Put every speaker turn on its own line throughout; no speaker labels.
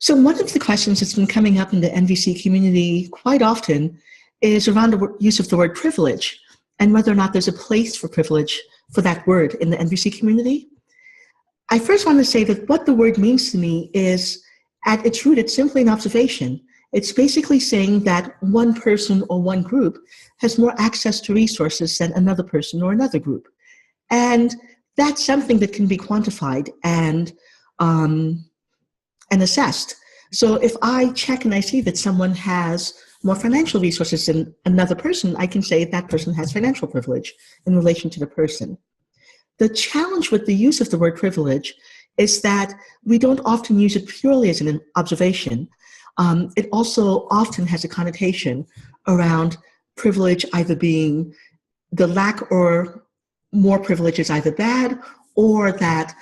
So one of the questions that's been coming up in the NVC community quite often is around the use of the word privilege and whether or not there's a place for privilege for that word in the NVC community. I first want to say that what the word means to me is, at its root, it's simply an observation. It's basically saying that one person or one group has more access to resources than another person or another group. And that's something that can be quantified and assessed. So if I check and I see that someone has more financial resources than another person, I can say that person has financial privilege in relation to the person. The challenge with the use of the word privilege is that we don't often use it purely as an observation. It also often has a connotation around privilege either being the lack or more privilege is either bad, or that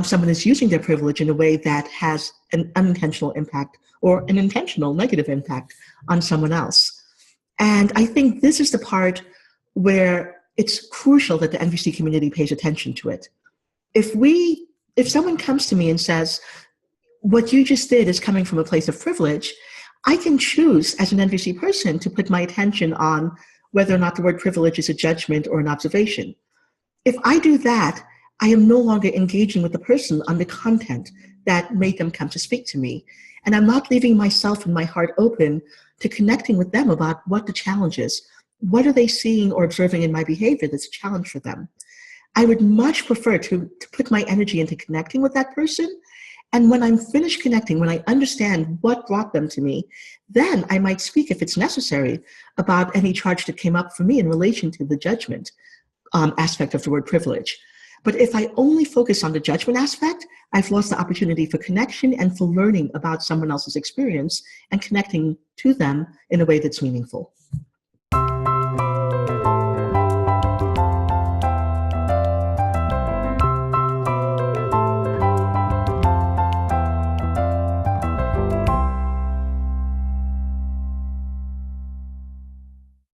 someone is using their privilege in a way that has an unintentional impact or an intentional negative impact on someone else. And I think this is the part where it's crucial that the NVC community pays attention to it. If someone comes to me and says, what you just did is coming from a place of privilege, I can choose as an NVC person to put my attention on whether or not the word privilege is a judgment or an observation. If I do that, I am no longer engaging with the person on the content that made them come to speak to me. And I'm not leaving myself and my heart open to connecting with them about what the challenge is. What are they seeing or observing in my behavior that's a challenge for them? I would much prefer to put my energy into connecting with that person. And when I'm finished connecting, when I understand what brought them to me, then I might speak, if it's necessary, about any charge that came up for me in relation to the judgment aspect of the word privilege. But if I only focus on the judgment aspect, I've lost the opportunity for connection and for learning about someone else's experience and connecting to them in a way that's meaningful.